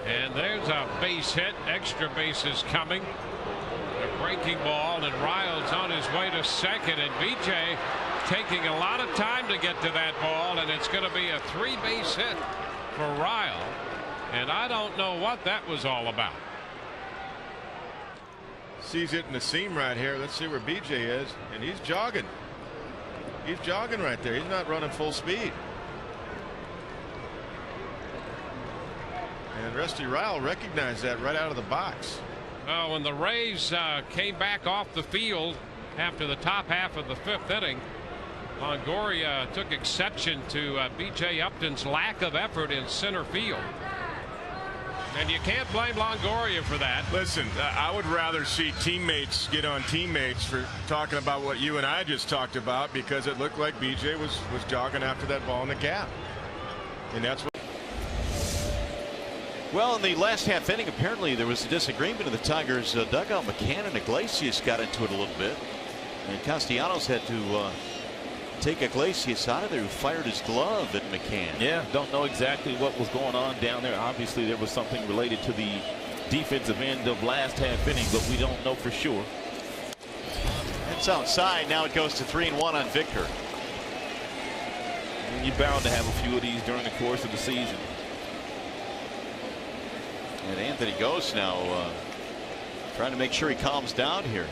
And there's a base hit. Extra bases coming. A breaking ball, and Riles on his way to second, and BJ taking a lot of time to get to that ball, and it's going to be a 3-base hit for Riles, and I don't know what that was all about. Sees it in the seam right here. Let's see where BJ is, and he's jogging. He's jogging right there. He's not running full speed. And Rusty Ryle recognized that right out of the box. Well, when the Rays came back off the field after the top half of the 5th inning, Longoria took exception to B.J. Upton's lack of effort in center field. And you can't blame Longoria for that. Listen, I would rather see teammates get on teammates for talking about what you and I just talked about, because it looked like B.J. was jogging after that ball in the gap. And that's what. Well, in the last half inning, apparently there was a disagreement in the Tigers dugout. McCann and Iglesias got into it a little bit, and Castellanos had to take Iglesias out of there, who fired his glove at McCann. Yeah, don't know exactly what was going on down there. Obviously there was something related to the defensive end of last half inning, but we don't know for sure. It's outside. Now it goes to 3-1 on Victor. And you're bound to have a few of these during the course of the season. And Anthony Gose now trying to make sure he calms down here.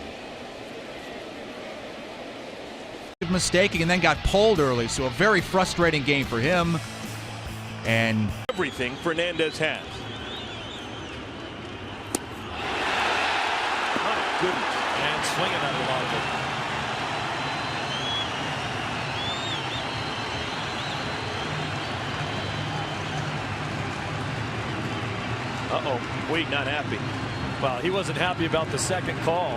Mistaking and then got pulled early, so a very frustrating game for him. And everything Fernandez has. Oh, goodness. And swinging at a lot of it. Puig not happy. Well, he wasn't happy about the second call.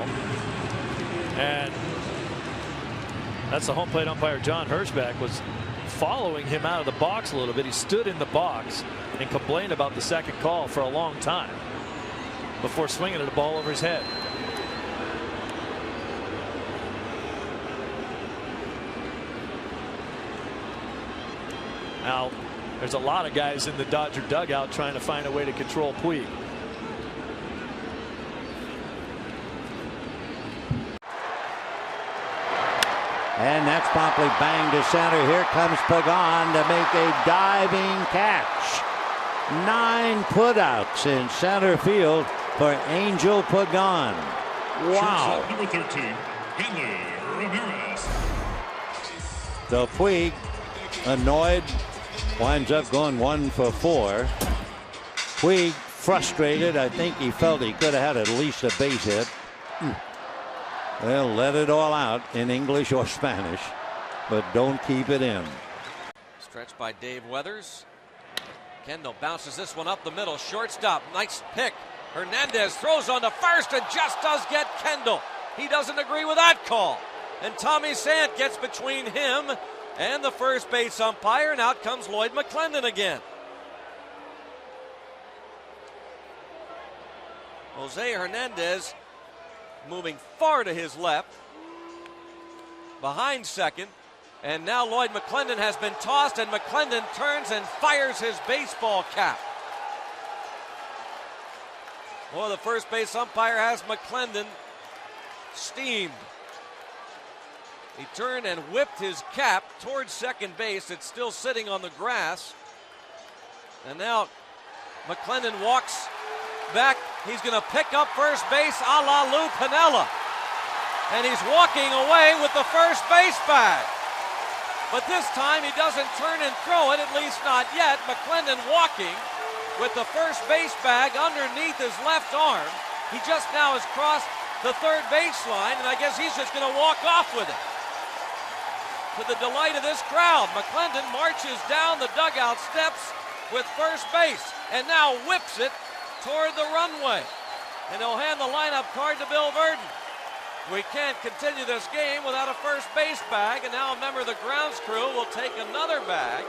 And that's the home plate umpire, John Hirschback, was following him out of the box a little bit. He stood in the box and complained about the second call for a long time before swinging at a ball over his head. Now, there's a lot of guys in the Dodger dugout trying to find a way to control Puig. And that's promptly banged to center. Here comes Pagan to make a diving catch. 9 putouts in center field for Angel Pagan. Wow. Shortstop number 13, Hanley Ramirez. So Puig, annoyed, winds up going 1 for 4. Puig frustrated. I think he felt he could have had at least a base hit. Well, let it all out in English or Spanish, but don't keep it in. Stretched by Dave Weathers. Kendall bounces this one up the middle. Shortstop, nice pick. Hernandez throws on to first and just does get Kendall. He doesn't agree with that call. And Tommy Sant gets between him and the first base umpire, and out comes Lloyd McClendon again. Jose Hernandez moving far to his left, behind second, and now Lloyd McClendon has been tossed, and McClendon turns and fires his baseball cap. Well, the first base umpire has McClendon steamed. He turned and whipped his cap towards second base. It's still sitting on the grass. And now McClendon walks back. He's going to pick up first base a la Lou Piniella. And he's walking away with the first base bag. But this time he doesn't turn and throw it, at least not yet. McClendon walking with the first base bag underneath his left arm. He just now has crossed the third baseline, and I guess he's just going to walk off with it. To the delight of this crowd, McClendon marches down the dugout steps with first base and now whips it toward the runway. And he'll hand the lineup card to Bill Verdon. We can't continue this game without a first base bag, and now a member of the grounds crew will take another bag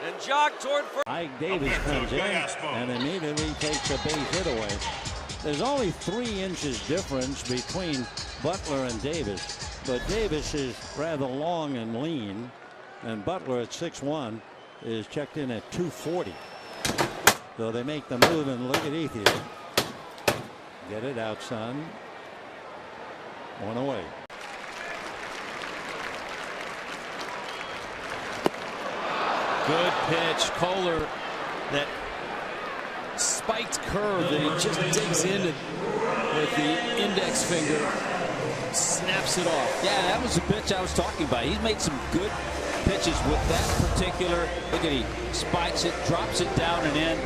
and jog toward first. Ike Davis comes in and immediately takes a base hit away. There's only 3 inches difference between Butler and Davis, but Davis is rather long and lean, and Butler at 6'1" is checked in at 240. So they make the move, and look at Ethier. Get it out, son. One away. Good pitch. Kohler, that spiked curve that he just digs in with the index finger, snaps it off. Yeah, that was the pitch I was talking about. He's made some good pitches with that particular. Look at he spikes it, drops it down and in.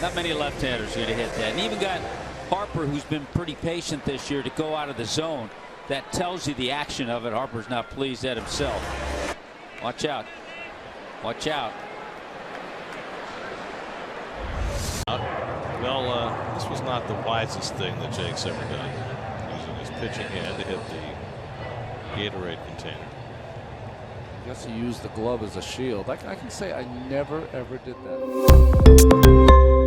Not many left-handers are going to hit that. And even got Harper, who's been pretty patient this year, to go out of the zone. That tells you the action of it. Harper's not pleased at himself. Watch out. Watch out. Well, this was not the wisest thing that Jake's ever done, using his pitching hand to hit the Gatorade container. I guess he used the glove as a shield. I can say I never, ever did that.